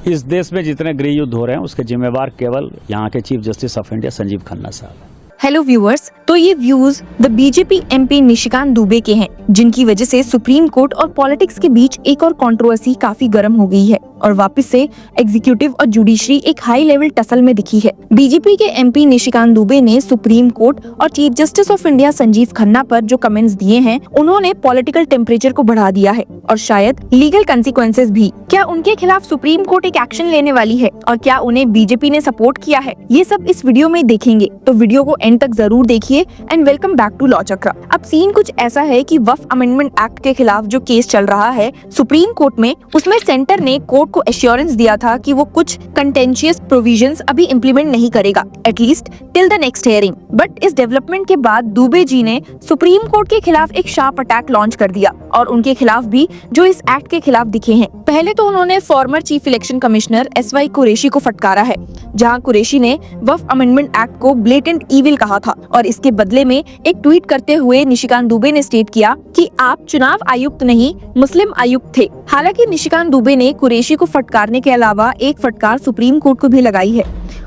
इस देश में जितने गृह युद्ध हो रहे हैं उसके जिम्मेवार केवल यहाँ के chief justice of India Sanjeev Khanna साहब। हेलो व्यूअर्स, तो ये views the BJP MP Nishikant Dubey के हैं, जिनकी वजह से सुप्रीम कोर्ट और पॉलिटिक्स के बीच एक और कंट्रोवर्सी काफी गर्म हो गई है और वापस से एग्जीक्यूटिव और जुडिशरी एक हाई लेवल टसल में दिखी है। बीजेपी के एमपी निशिकांत दुबे ने सुप्रीम कोर्ट और chief justice of India Sanjeev Khanna पर जो कमेंट्स दिए हैं, उन्होंने पॉलिटिकल टेम्परेचर को बढ़ा दिया है और शायद लीगल कंसिक्वेंसेस भी। क्या उनके खिलाफ सुप्रीम कोर्ट एक एक्शन लेने वाली है और क्या उन्हें बीजेपी ने सपोर्ट किया है, ये सब इस वीडियो में देखेंगे, तो वीडियो को एंड तक जरूर देखिए। And welcome back to law Chakra. अब सीन कुछ ऐसा है कि वक्फ अमेंडमेंट एक्ट के खिलाफ जो केस चल रहा है सुप्रीम कोर्ट में, उसमें सेंटर ने कोर्ट को एश्योरेंस दिया था कि वो कुछ कंटेंशियस प्रोविजंस अभी इम्प्लीमेंट नहीं करेगा, at least till the next hearing. But इस डेवलपमेंट के बाद दुबे जी ने सुप्रीम कोर्ट के खिलाफ एक शार्प अटैक लॉन्च कर दिया और उनके खिलाफ भी जो इस एक्ट के खिलाफ दिखे हैं। पहले तो उन्होंने former chief election commissioner SY Qureshi को फटकारा है, जहां कुरैशी ने वक्फ अमेंडमेंट एक्ट को ब्लेटेंट ईविल कहा था और इसके बदले में एक ट्वीट करते हुए निशिकांत दुबे ने स्टेट किया कि आप चुनाव आयुक्त नहीं मुस्लिम आयुक्त थे। हालांकि निशिकांत दुबे ने कुरैशी को फटकारने के अलावा एक फटकार सुप्रीम कोर्ट को भी लगाई है।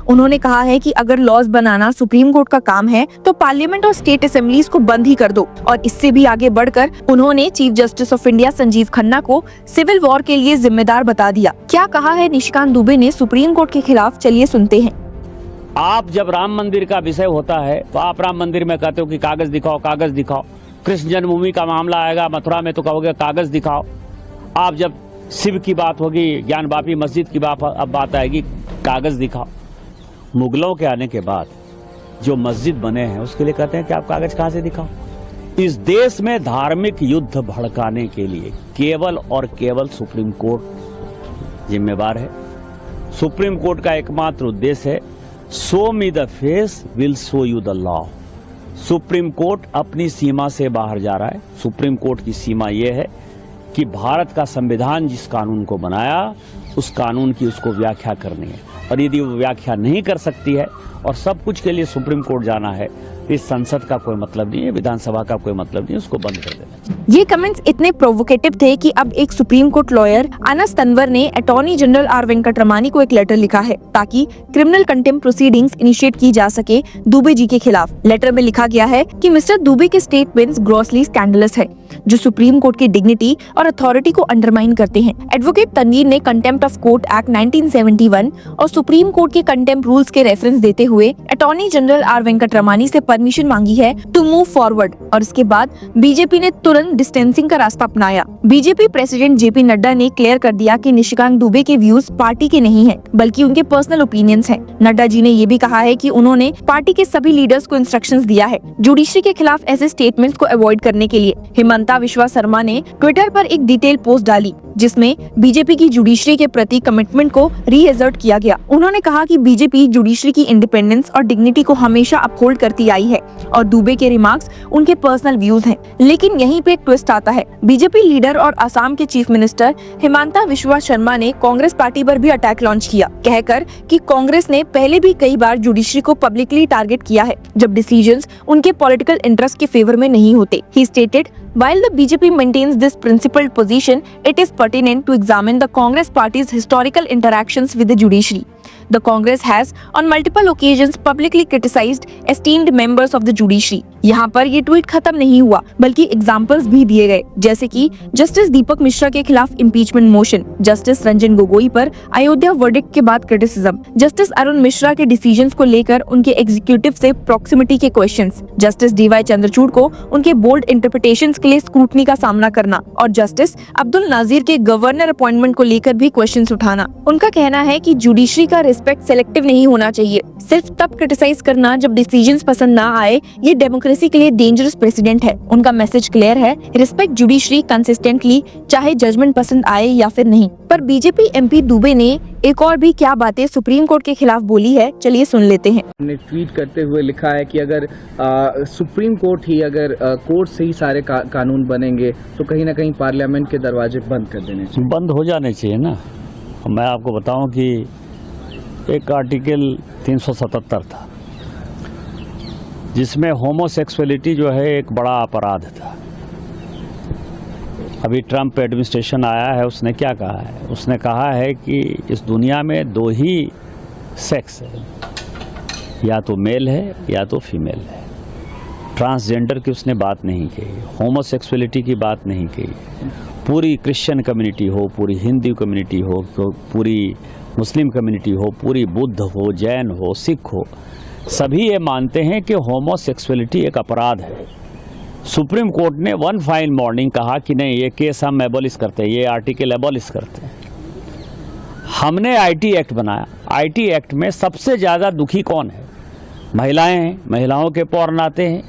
उन्होंने कहा है कि अगर लॉज बनाना सुप्रीम कोर्ट का काम है तो पार्लियामेंट और स्टेट असेंबलीज को बंद ही कर दो। और इससे भी आगे बढ़कर उन्होंने chief justice of India Sanjeev Khanna को सिविल वॉर के लिए जिम्मेदार बता दिया। क्या कहा है निशिकांत दुबे ने सुप्रीम कोर्ट के खिलाफ, चलिए सुनते हैं। आप जब राम मंदिर का विषय होता है तो आप राम मंदिर में कहते हो कि कागज दिखाओ, कागज दिखाओ। कृष्ण जन्मभूमि का मामला आएगा मथुरा में तो कहोगे कागज दिखाओ। आप जब शिव की बात होगी, ज्ञानवापी मस्जिद की बात आएगी, कागज दिखाओ। मुगलों के आने के बाद जो मस्जिद बने हैं उसके लिए कहते हैं कि आप कागज कहां से दिखाओ। इस देश में धार्मिक युद्ध भड़काने के लिए केवल और केवल सुप्रीम कोर्ट जिम्मेवार है। सुप्रीम कोर्ट का एकमात्र उद्देश्य है show me the face will show you the law. Supreme court अपनी सीमा से बाहर जा रहा है। सुप्रीम कोर्ट की सीमा यह है कि भारत का संविधान जिस कानून को बनाया उस कानून की उसको व्याख्या करनी है और यदि वो व्याख्या नहीं कर सकती है और सब कुछ के लिए सुप्रीम कोर्ट जाना है, इस संसद का कोई मतलब नहीं है, विधानसभा का कोई मतलब नहीं है, उसको बंद कर देना। ये कमेंट्स इतने प्रोवोकेटिव थे कि अब एक supreme court lawyer Anas Tanwar ने अटॉर्नी जनरल R वेंकटरमणी को एक लेटर लिखा है ताकि क्रिमिनल कंटेम्प्ट प्रोसीडिंग्स इनिशिएट की जा सके दुबे जी के खिलाफ। लेटर में लिखा गया है कि मिस्टर दुबे के स्टेटमेंट्स ग्रॉसली स्कैंडलस है, जो सुप्रीम कोर्ट की डिग्निटी और अथॉरिटी को अंडरमाइन करते हैं। एडवोकेट तनवीर ने कंटेम्प्ट ऑफ कोर्ट एक्ट 1971 और सुप्रीम कोर्ट के कंटेम्प्ट रूल्स के रेफरेंस देते हुए अटॉर्नी जनरल R वेंकटरमणी से परमिशन मांगी है टू मूव फॉरवर्ड और इसके बाद बीजेपी ने तुरंत डिस्टेंसिंग का रास्ता अपनाया। बीजेपी प्रेसिडेंट JP नड्डा ने क्लियर कर दिया कि निशिकांत दुबे के व्यूज पार्टी के नहीं है बल्कि उनके पर्सनल ओपिनियंस हैं। नड्डा जी ने ये भी कहा है कि उन्होंने पार्टी के सभी लीडर्स को इंस्ट्रक्शंस दिया है जुडिशरी के खिलाफ ऐसे स्टेटमेंट्स को अवॉइड करने के लिए। हिमंता विश्वा शर्मा ने ट्विटर पर एक डिटेल पोस्ट डाली जिसमें बीजेपी की जुडिशरी के प्रति कमिटमेंट को रीअसर्ट किया गया। उन्होंने कहा कि बीजेपी जुडिशरी की इंडिपेंडेंस और डिग्निटी को हमेशा अपहोल्ड करती आई है और दुबे के रिमार्क्स उनके पर्सनल व्यूज हैं। लेकिन यहीं पे एक ट्विस्ट आता है। बीजेपी लीडर और असम के चीफ मिनिस्टर हिमंता विश्वा शर्मा ने कांग्रेस पार्टी पर भी अटैक लॉन्च किया, कहकर कि कांग्रेस ने पहले भी कई बार जुडिशरी को पब्लिकली टारगेट किया है जब डिसीजंस उनके पॉलिटिकल इंटरेस्ट के फेवर में नहीं होते। ही stated, while the BJP maintains this principled position, it is pertinent to examine the Congress party's historical interactions with the judiciary. The Congress has on multiple occasions publicly criticized esteemed members of the judiciary. यहाँ पर ये tweet खत्म नहीं हुआ बल्कि examples भी दिए गए, जैसे कि जस्टिस दीपक मिश्रा के खिलाफ impeachment motion, justice Ranjan Gogoi पर अयोध्या वर्डिक्ट के बाद क्रिटिसिज्म, जस्टिस अरुण मिश्रा के डिसीजंस को लेकर उनके एग्जीक्यूटिव से प्रॉक्सिमिटी के क्वेश्चंस, जस्टिस DY चंद्रचूड़ को उनके बोल्ड इंटरप्रिटेशंस के लिए स्क्रूटनी का सामना करना और जस्टिस अब्दुल नाजीर के गवर्नर अपॉइंटमेंट को लेकर भी क्वेश्चंस उठाना। उनका कहना है कि जुडिशरी का रिस्पेक्ट सेलेक्टिव नहीं होना चाहिए, सिर्फ तब क्रिटिसाइज करना जब डिसीजंस पसंद ना आए, ये डेमोक्रेसी के लिए डेंजरस प्रेसिडेंट है। उनका मैसेज क्लियर है, रिस्पेक्ट जुडिशरी कंसिस्टेंटली, चाहे जजमेंट पसंद आए या फिर नहीं। पर बीजेपी MP दुबे ने एक और भी क्या बातें सुप्रीम कोर्ट के खिलाफ बोली है, चलिए सुन लेते हैं। ने ट्वीट करते हुए लिखा है कि अगर सुप्रीम कोर्ट ही अगर कोर्ट से ही सारे कानून बनेंगे तो कहीं ना कहीं पार्लियामेंट के दरवाजे बंद कर देने चाहिए, बंद हो जाने चाहिए ना। मैं आपको बताऊं कि एक आर्टिकल 377 था जिसमें होमोसेक्सुअलिटी जो है एक बड़ा अपराध था। अभी ट्रम्प एडमिनिस्ट्रेशन आया है, उसने क्या कहा है? उसने कहा है कि इस दुनिया में दो ही सेक्स है, या तो मेल है या तो फीमेल है। ट्रांसजेंडर की उसने बात नहीं कही, होमोसेक्सुअलिटी की बात नहीं कही। पूरी क्रिश्चियन कम्युनिटी हो, पूरी हिंदू कम्युनिटी हो, पूरी मुस्लिम कम्युनिटी हो, पूरी बुद्ध हो, जैन हो, सिख हो, सभी ये मानते हैं कि होमोसेक्सुअलिटी एक अपराध है। सुप्रीम कोर्ट ने वन फाइन मॉर्निंग कहा कि नहीं, ये केस हम एबॉलिश करते हैं, ये आर्टिकल एबॉलिश करते हैं। हमने आईटी एक्ट बनाया। आईटी एक्ट में सबसे ज़्यादा दुखी कौन है? महिलाएं हैं, महिलाओं के पौर्ण आते हैं,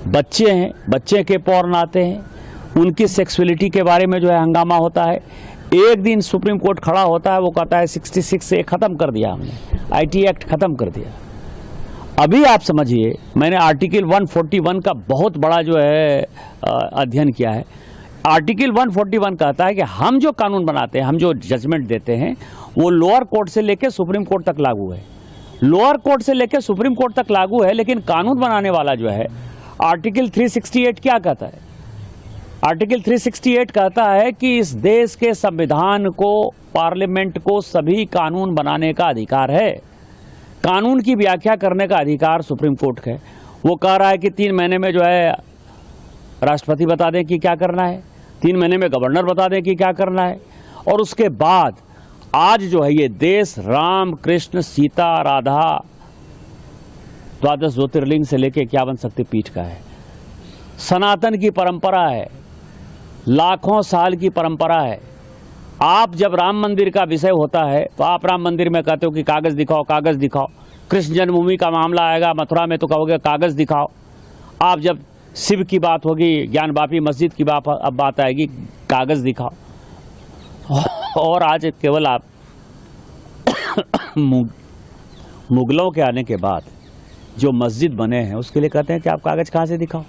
बच्चे हैं, बच्चे के पौर्ण आते हैं, उनकी सेक्सुअलिटी के बारे में जो है हंगामा होता है। एक दिन सुप्रीम कोर्ट खड़ा होता है, वो कहता है 66 से ख़त्म कर दिया हमने, आईटी एक्ट ख़त्म कर दिया। अभी आप समझिए, मैंने आर्टिकल 141 का बहुत बड़ा जो है अध्ययन किया है। आर्टिकल 141 कहता है कि हम जो कानून बनाते हैं, हम जो जजमेंट देते हैं, वो लोअर कोर्ट से लेकर सुप्रीम कोर्ट तक लागू है। लोअर कोर्ट से लेकर सुप्रीम कोर्ट तक लागू है, लेकिन कानून बनाने वाला जो है, आर्टिकल 368 क्या कहता है? आर्टिकल 368 कहता है कि इस देश के संविधान को, पार्लियामेंट को सभी कानून बनाने का अधिकार है। कानून की व्याख्या करने का अधिकार सुप्रीम कोर्ट का है। वो कह रहा है कि 3 महीने में जो है राष्ट्रपति बता दें कि क्या करना है, 3 महीने में गवर्नर बता दें कि क्या करना है, और उसके बाद आज जो है ये देश राम, कृष्ण, सीता, राधा, द्वादश ज्योतिर्लिंग से लेके 51 शक्तिपीठ का है। सनातन की परंपरा है, लाखों साल की परंपरा है। आप जब राम मंदिर का विषय होता है तो आप राम मंदिर में कहते हो कि कागज दिखाओ, कागज दिखाओ। कृष्ण जन्मभूमि का मामला आएगा मथुरा में तो कहोगे कागज दिखाओ। आप जब शिव की बात होगी, ज्ञान वापी मस्जिद की बात आएगी, कागज दिखाओ। और आज केवल आप मुगलों के आने के बाद जो मस्जिद बने हैं उसके लिए कहते हैं कि आप कागज कहाँ से दिखाओ।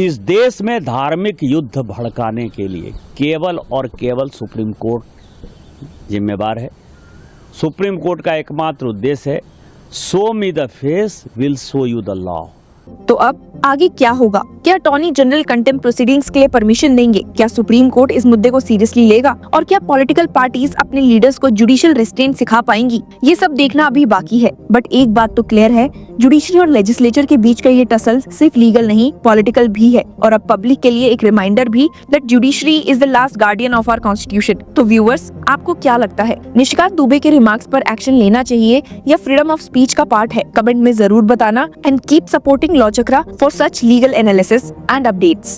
इस देश में धार्मिक युद्ध भड़काने के लिए केवल और केवल सुप्रीम कोर्ट जिम्मेवार है। सुप्रीम कोर्ट का एकमात्र उद्देश्य है, show me the face will show you the law. तो अब आगे क्या होगा? क्या अटॉर्नी जनरल कंटेम्प्ट प्रोसीडिंग्स के लिए परमिशन देंगे? क्या सुप्रीम कोर्ट इस मुद्दे को सीरियसली लेगा? और क्या पॉलिटिकल पार्टीज अपने लीडर्स को जुडिशियल रेस्ट्रेंट सिखा पाएंगी? ये सब देखना अभी बाकी है, बट एक बात तो क्लियर है, जुडिशरी और लेजिस्लेचर के बीच का ये टसल सिर्फ लीगल नहीं, पॉलिटिकल भी है। और अब पब्लिक के लिए एक रिमाइंडर भी that judiciary is the last guardian of our constitution. तो व्यूअर्स, आपको क्या लगता है, निशिकांत दुबे के रिमार्क्स पर एक्शन लेना चाहिए या फ्रीडम ऑफ स्पीच का पार्ट है? कमेंट में जरूर बताना and keep supporting law chakra for such legal analysis and updates.